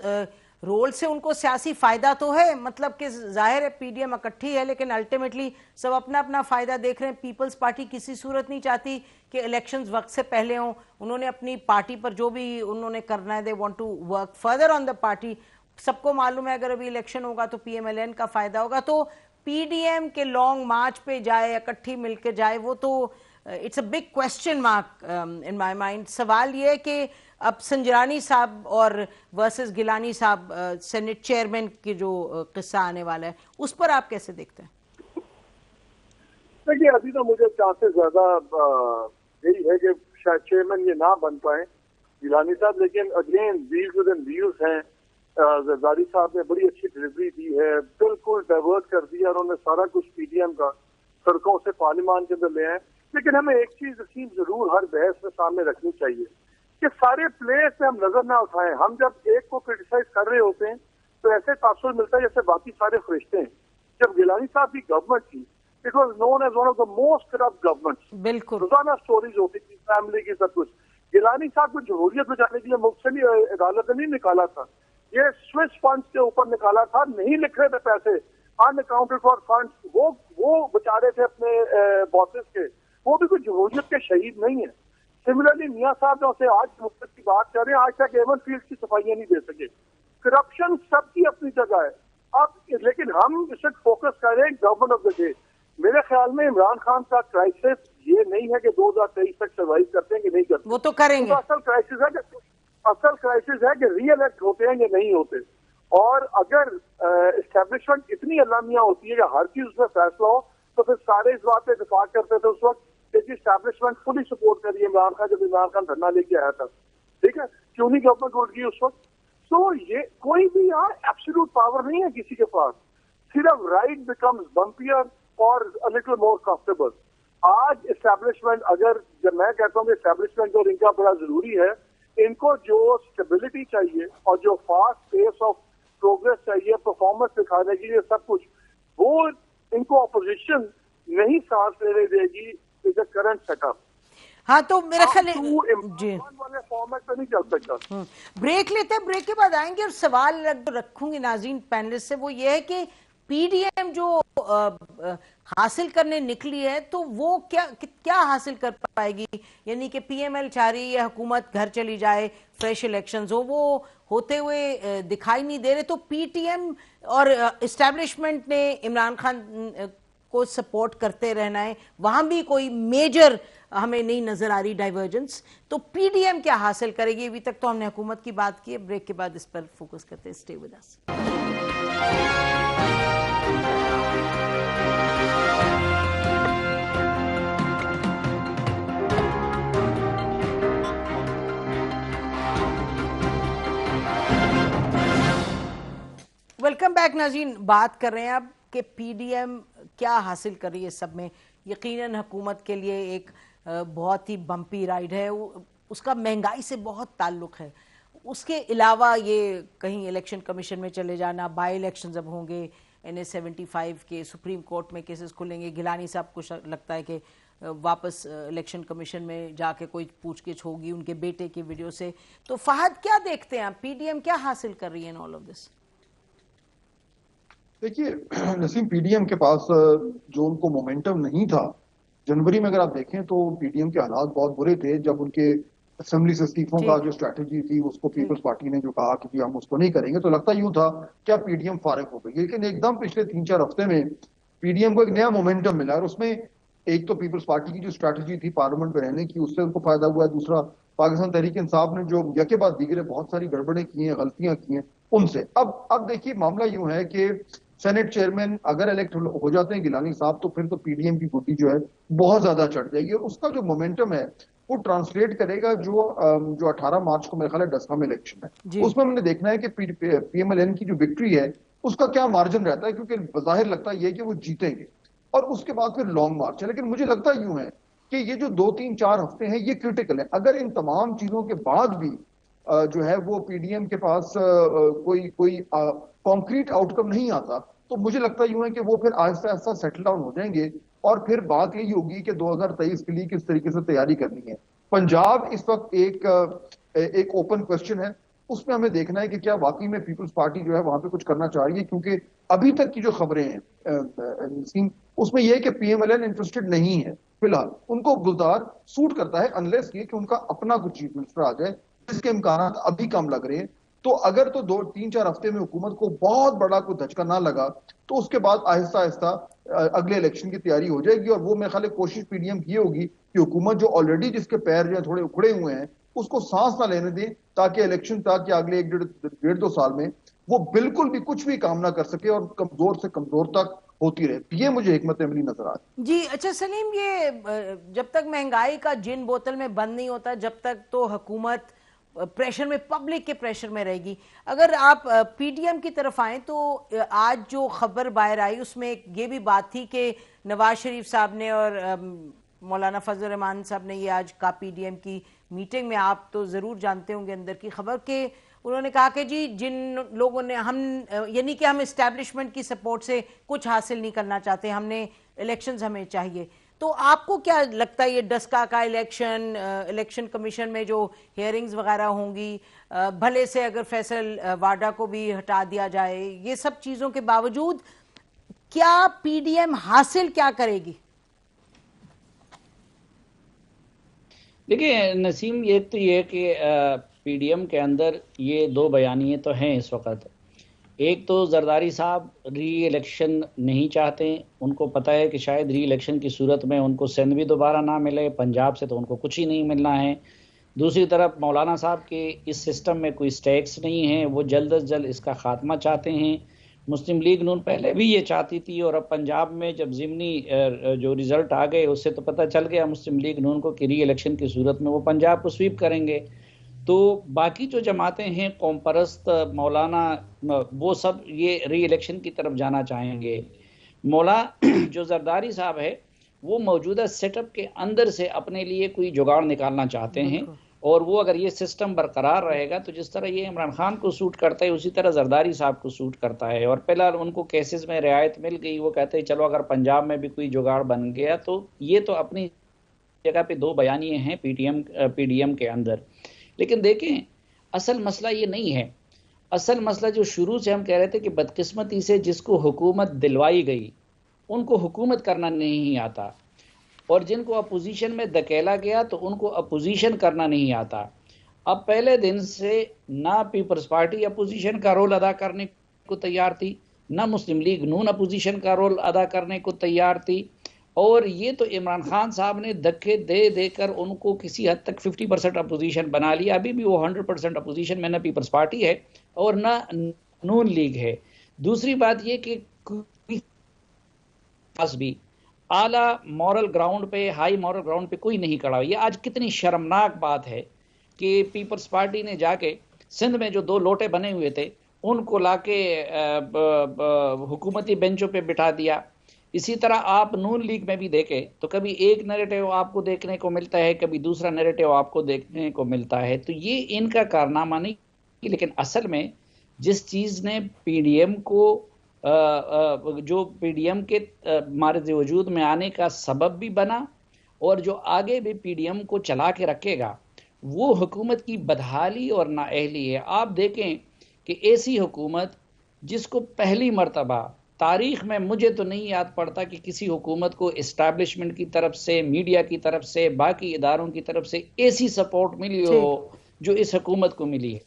Speaker 7: रोल से उनको सियासी फायदा तो है, मतलब कि जाहिर है पीडीएम इकट्ठी है लेकिन अल्टीमेटली सब अपना अपना फायदा देख रहे हैं। पीपल्स पार्टी किसी सूरत नहीं चाहती कि इलेक्शंस वक्त से पहले हों। उन्होंने अपनी पार्टी पर जो भी उन्होंने करना है, they want to work further on the party. सबको मालूम है अगर अभी इलेक्शन होगा तो पीएमएलएन का फायदा होगा। तो पीडीएम के लॉन्ग मार्च पे जाए, इकट्ठी मिलकर जाए, वो तो it's a big question mark in my mind. सवाल ये है कि अब संजरानी साहब और वर्सेस गिलानी साहब सेनेट चेयरमैन की जो किस्सा आने वाला है, उस पर आप कैसे देखते हैं?
Speaker 8: देखिए, अभी तो मुझे चांसेस ज्यादा यही है कि शायद चेयरमैन ये ना बन पाए गिलानी साहब, लेकिन again wheels with in wheels हैं। जरदारी साहब ने बड़ी अच्छी डिलीवरी दी है, बिल्कुल डाइवर्ट कर दिया उन्होंने सारा कुछ पीडीएम का सड़कों से पार्लियामान के अंदर ले आए। लेकिन हमें एक चीज यकीन जरूर हर बहस में सामने रखनी चाहिए कि सारे प्लेयर्स से हम नजर ना उठाएं। हम जब एक को क्रिटिसाइज कर रहे होते हैं तो ऐसे तासुर मिलता है जैसे बाकी सारे फरिश्ते हैं। जब गिलानी साहब की गवर्नमेंट थी, it was known as one of the most corrupt government.
Speaker 7: बिल्कुल
Speaker 8: रोजाना स्टोरीज होती थी फैमिली की, सब कुछ। गिलानी साहब को जमहूरियत बचाने के लिए मुफ्त से नहीं अदालत ने नहीं निकाला था, ये स्विस फंड्स के ऊपर निकाला था। नहीं लिख रहे थे पैसे, अनअकाउंटेड फॉर फंड्स, वो बचा रहे थे अपने बॉसेस के। वो भी कोई जमहूरियत के शहीद नहीं है। सिमिलरली मियां साहब जो से आज मुफ्त की बात कर रहे हैं, आज तक एवन फील्ड की सफाइयां नहीं दे सके। करप्शन सबकी अपनी जगह है। अब लेकिन हम इस वक्त फोकस कर रहे हैं गवर्नमेंट ऑफ द डे। मेरे ख्याल में इमरान खान का क्राइसिस ये नहीं है कि 2023 तक सर्वाइव करते हैं कि नहीं करते,
Speaker 7: वो तो करेंगे।
Speaker 8: तो असल क्राइसिस है कि रीइलेक्ट होते हैं या नहीं होते। और अगर एस्टेब्लिशमेंट इतनी अलामियां होती है कि हर चीज उसमें फैसला हो, तो फिर सारे इस बात पे इत्तेफाक करते थे उस वक्त कि एस्टेब्लिशमेंट फुली सपोर्ट करिए इमरान खान, जब इमरान खान धरना लेके आया था, ठीक है, क्यों नहीं गवर्नमेंट उठ गई उस वक्त। तो ये कोई भी यहाँ एब्सोल्यूट पावर नहीं है किसी के पास, सिर्फ राइट बिकम्स बम्पियर और अ लिटिल मोर कंफर्टेबल। आज एस्टेब्लिशमेंट, अगर जब मैं कहता हूँ कि एस्टेब्लिशमेंट और इनका बड़ा जरूरी है, इनको जो स्टेबिलिटी चाहिए और जो फास्ट पेस ऑफ प्रोग्रेस चाहिए, परफॉर्मेंस दिखाने के लिए सब कुछ, वो इनको अपोजिशन नहीं सांस लेने देगी इस करंट सेटअप।
Speaker 7: हाँ, तो मेरा ख्याल है
Speaker 8: जी वाले फॉर्मेट पे नहीं चल सकता।
Speaker 7: ब्रेक लेते हैं, ब्रेक के बाद आएंगे और सवाल रखूंगी नाज़रीन पैनलिस्ट से, वो ये है कि पीडीएम जो हासिल करने निकली है तो वो क्या हासिल कर पाएगी? यानी कि पीएमएल चाह रही है हुकूमत घर चली जाए, फ्रेश इलेक्शंस हो, वो होते हुए दिखाई नहीं दे रहे। तो पीटीएम और एस्टैब्लिशमेंट ने इमरान खान को सपोर्ट करते रहना है, वहां भी कोई मेजर हमें नहीं नजर आ रही डाइवर्जेंस। तो पीडीएम क्या हासिल करेगी? अभी तक तो हमने हुकूमत की बात की है, ब्रेक के बाद इस पर फोकस करते हैं। Stay with us. Welcome back नाज़रीन। बात कर रहे हैं अब कि पीडीएम क्या हासिल कर रही है सब में। यकीनन हुकूमत के लिए एक बहुत ही बम्पी राइड है, उसका महंगाई से बहुत ताल्लुक है। उसके अलावा ये कहीं इलेक्शन कमीशन में चले जाना, बाई इलेक्शन जब होंगे, NA-75 के सुप्रीम कोर्ट में केसेस खुलेंगे, गिलानी साहब को लगता है कि वापस इलेक्शन कमीशन में जाके कोई पूछगिछ होगी उनके बेटे की वीडियो से। तो फहद क्या देखते हैं आप, पीडीएम क्या हासिल कर रही है इन ऑल ऑफ दिस?
Speaker 1: देखिए नसीम, पीडीएम के पास जो उनको मोमेंटम नहीं था, जनवरी में अगर आप देखें तो पीडीएम के हालात बहुत बुरे थे। जब उनके असेंबली से इस्तीफों का जो स्ट्रैटेजी थी, उसको पीपल्स पार्टी ने जो कहा कि हम उसको नहीं करेंगे, तो लगता यूं था क्या पीडीएम फारिग हो गई। लेकिन एकदम पिछले 3-4 हफ्ते में पीडीएम को एक नया मोमेंटम मिला, और उसमें एक तो पीपल्स पार्टी की जो स्ट्रैटेजी थी पार्लियामेंट में रहने की, उससे उनको फायदा हुआ है। दूसरा, पाकिस्तान तहरीक इंसाफ ने जो यके बाद दीगरे बहुत सारी गड़बड़ें की हैं, गलतियां की हैं, उनसे अब देखिए मामला यूं है कि सेनेट चेयरमैन अगर इलेक्ट हो जाते हैं गिलानी साहब, तो फिर तो पीडीएम की गुटी जो है बहुत ज्यादा चढ़ जाएगी, और उसका जो मोमेंटम है वो ट्रांसलेट करेगा जो 18 मार्च को मेरे ख्याल है डस्का में इलेक्शन है, उसमें हमने देखना है कि PMLN की जो विक्ट्री है उसका क्या मार्जिन रहता है, क्योंकि बाहिर लगता है कि वो जीतेंगे और उसके बाद फिर लॉन्ग मार्च है। लेकिन मुझे लगता यूं है कि ये जो 2-3-4 हफ्ते हैं ये क्रिटिकल है। अगर इन तमाम चीजों के बाद भी जो है वो PDM के पास कोई कॉन्क्रीट आउटकम नहीं आता, तो मुझे लगता यूं है कि वो फिर आहिस्ता आहिस्ता सेटल डाउन हो जाएंगे और फिर बात यही होगी कि 2023 के लिए किस तरीके से तैयारी करनी है। पंजाब इस वक्त एक ओपन क्वेश्चन है, उसमें हमें देखना है कि क्या वाकई में पीपल्स पार्टी जो है वहां पे कुछ करना चाह रही है, क्योंकि अभी तक की जो खबरें हैं उसमें यह है कि PMLN इंटरेस्टेड नहीं है फिलहाल। उनको गुलजार सूट करता है अनलेस ये कि उनका अपना कुछ चीफ मिनिस्टर आ जाए, जिसके इम्कान अभी कम लग रहे हैं। तो अगर तो 2-3-4 हफ्ते में हुकूमत को बहुत बड़ा कोई धचका ना लगा तो उसके बाद आहिस्ता आहिस्ता अगले इलेक्शन की तैयारी हो जाएगी। और वो मेरे ख्याल कोशिश PDM की होगी कि हुकूमत जो ऑलरेडी जिसके पैर जो है थोड़े उखड़े हुए हैं उसको सांस ना लेने दें, ताकि इलेक्शन तक के अगले 1-1.5-2 साल में वो बिल्कुल भी कुछ भी काम ना कर सके और कमजोर से कमजोर तक होती रहे। ये मुझे हिकमत अमली नजर आ रही
Speaker 7: जी। अच्छा सलीम, ये जब तक महंगाई का जिन बोतल में बंद नहीं होता जब तक तो हुकूमत प्रेशर में, पब्लिक के प्रेशर में रहेगी। अगर आप PDM की तरफ आए तो आज जो खबर बाहर आई उसमें ये भी बात थी कि नवाज शरीफ साहब ने और मौलाना फजल रहमान साहब ने ये आज का PDM की मीटिंग में, आप तो ज़रूर जानते होंगे अंदर की खबर, के उन्होंने कहा कि जी जिन लोगों ने यानी कि हम इस्टेब्लिशमेंट की सपोर्ट से कुछ हासिल नहीं करना चाहते, हमने इलेक्शंस हमें चाहिए। तो आपको क्या लगता है ये डस्का का इलेक्शन कमीशन में जो हियरिंग्स वगैरह होंगी, भले से अगर फैसल वाडा को भी हटा दिया जाए, ये सब चीज़ों के बावजूद क्या PDM हासिल क्या करेगी?
Speaker 9: देखिए नसीम, एक तो ये कि PDM के अंदर ये 2 बयानिए तो हैं इस वक्त। एक तो जरदारी साहब री इलेक्शन नहीं चाहते, उनको पता है कि शायद री इलेक्शन की सूरत में उनको सिंध भी दोबारा ना मिले, पंजाब से तो उनको कुछ ही नहीं मिलना है। दूसरी तरफ मौलाना साहब के इस सिस्टम में कोई स्टैक्स नहीं है, वो जल्द अज जल्द इसका खात्मा चाहते हैं। मुस्लिम लीग नून पहले भी ये चाहती थी और अब पंजाब में जब ज़िमनी जो रिज़ल्ट आ गए उससे तो पता चल गया मुस्लिम लीग नून को कि री इलेक्शन की सूरत में वो पंजाब को स्वीप करेंगे। तो बाकी जो जमातें हैं कौम परस्त, मौलाना, वो सब ये री इलेक्शन की तरफ जाना चाहेंगे। मौला जो जरदारी साहब है वो मौजूदा सेटअप के अंदर से अपने लिए कोई जुगाड़ निकालना चाहते हैं, और वो अगर ये सिस्टम बरकरार रहेगा तो जिस तरह ये इमरान खान को सूट करता है उसी तरह जरदारी साहब को सूट करता है। और पहला उनको केसेस में रियायत मिल गई, वो कहते हैं चलो अगर पंजाब में भी कोई जुगाड़ बन गया तो ये तो अपनी जगह पे 2 बयानिए हैं PDM के अंदर। लेकिन देखें असल मसला ये नहीं है। असल मसला जो शुरू से हम कह रहे थे कि बदकिस्मती से जिसको हुकूमत दिलवाई गई उनको हुकूमत करना नहीं आता, और जिनको अपोजिशन में धकेला गया तो उनको अपोजिशन करना नहीं आता। अब पहले दिन से ना पीपल्स पार्टी अपोजिशन का रोल अदा करने को तैयार थी, ना मुस्लिम लीग नून अपोजिशन का रोल अदा करने को तैयार थी, और ये तो इमरान खान साहब ने धक्के दे देकर उनको किसी हद तक 50% अपोजिशन बना लिया। अभी भी वो 100% अपोजिशन में ना पीपल्स पार्टी है और ना नून लीग है। दूसरी बात ये कि पास भी आला मॉरल ग्राउंड पे, हाई मॉरल ग्राउंड पे कोई नहीं खड़ा। ये आज कितनी शर्मनाक बात है कि पीपल्स पार्टी ने जाके सिंध में जो 2 लोटे बने हुए थे उनको लाके हुकूमती बेंचों पे बिठा दिया। इसी तरह आप नून लीग में भी देखें तो कभी एक नैरेटिव आपको देखने को मिलता है, कभी दूसरा नैरेटिव आपको देखने को मिलता है। तो ये इनका कारनामा नहीं, लेकिन असल में जिस चीज़ ने PDM को जो PDM के मार्ज वजूद में आने का सबब भी बना और जो आगे भी PDM को चला के रखेगा वो हुकूमत की बदहाली और नाअहली है। आप देखें कि ऐसी हुकूमत जिसको पहली मर्तबा तारीख में, मुझे तो नहीं याद पड़ता कि किसी हुकूमत को इस्टेब्लिशमेंट की तरफ से, मीडिया की तरफ से, बाकी इदारों की तरफ से ऐसी सपोर्ट मिली हो जो इस हुकूमत को मिली है।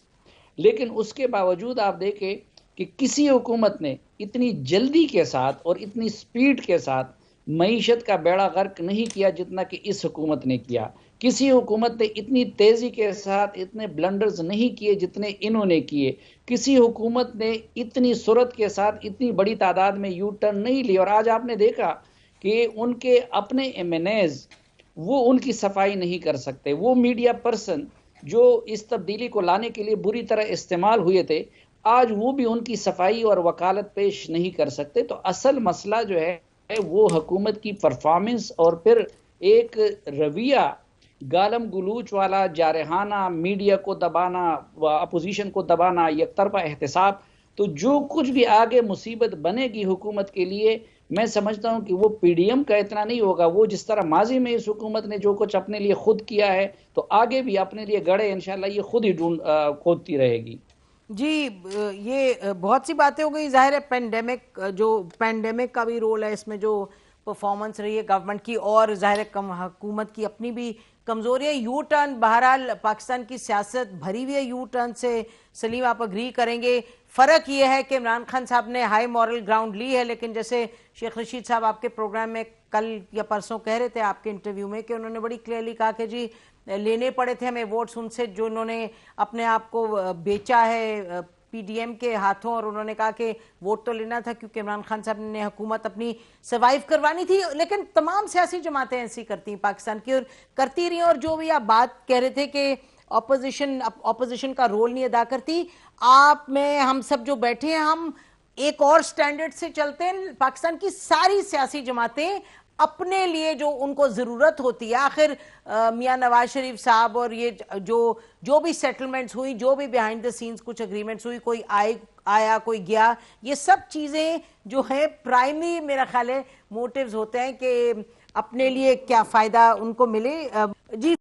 Speaker 9: लेकिन उसके बावजूद आप देखें कि किसी हुकूमत ने इतनी जल्दी के साथ और इतनी स्पीड के साथ मईशत का बेड़ा गर्क नहीं किया जितना कि इस हुकूमत ने किया। किसी हुकूमत ने इतनी तेज़ी के साथ इतने ब्लंडर्स नहीं किए जितने इन्होंने किए। किसी हुकूमत ने इतनी सूरत के साथ इतनी बड़ी तादाद में यू टर्न नहीं ली। और आज आपने देखा कि उनके अपने MNAs वो उनकी सफाई नहीं कर सकते। वो मीडिया पर्सन जो इस तब्दीली को लाने के लिए बुरी तरह इस्तेमाल हुए थे, आज वो भी उनकी सफाई और वकालत पेश नहीं कर सकते। तो असल मसला जो है वो हुकूमत की परफॉर्मेंस और फिर एक रवैया गालम गलूच वाला, जारहाना, मीडिया को दबाना, अपोजिशन को दबाना, एकतरफा एहतसाब। तो जो कुछ भी आगे मुसीबत बनेगी हुकूमत के लिए, मैं समझता हूं कि वो पीडीएम का इतना नहीं होगा। वो जिस तरह माजी में इस हुकूमत ने जो कुछ अपने लिए खुद किया है, तो आगे भी अपने लिए गड़े इंशाल्लाह ये खुद ही खोदती रहेगी।
Speaker 7: जी, ये बहुत सी बातें हो गई। जाहिर है पैंडेमिक का भी रोल है इसमें, जो परफॉर्मेंस रही है गवर्नमेंट की, और जाहिर है हुकूमत की अपनी भी कमजोरी है। यू टर्न, बहरहाल पाकिस्तान की सियासत भरी हुई है यू टर्न से। सलीम, आप अग्री करेंगे? फर्क ये है कि इमरान खान साहब ने हाई मॉरल ग्राउंड ली है, लेकिन जैसे शेख रशीद साहब आपके प्रोग्राम में कल या परसों कह रहे थे आपके इंटरव्यू में कि उन्होंने बड़ी क्लियरली कहा कि जी लेने पड़े थे हमें वोट्स उनसे जो उन्होंने अपने आप को बेचा है पीडीएम के हाथों, और उन्होंने कहा कि वोट तो लेना था क्योंकि इमरान खान साहब ने हुकूमत अपनी सर्वाइव करवानी थी। लेकिन तमाम सियासी जमातें ऐसी करती हैं पाकिस्तान की, और करती रही। और जो भी आप बात कह रहे थे कि ऑपोजिशन का रोल नहीं अदा करती, आप में हम सब जो बैठे हैं, हम एक और स्टैंडर्ड से चलते हैं। पाकिस्तान की सारी सियासी जमातें अपने लिए जो उनको जरूरत होती है, आखिर मियां नवाज शरीफ साहब और ये जो भी सेटलमेंट्स हुई, जो भी बिहाइंड द सीन्स कुछ एग्रीमेंट्स हुई, कोई आया कोई गया, ये सब चीजें जो है प्राइमरी मेरा ख्याल है मोटिव्स होते हैं कि अपने लिए क्या फायदा उनको मिले। जी।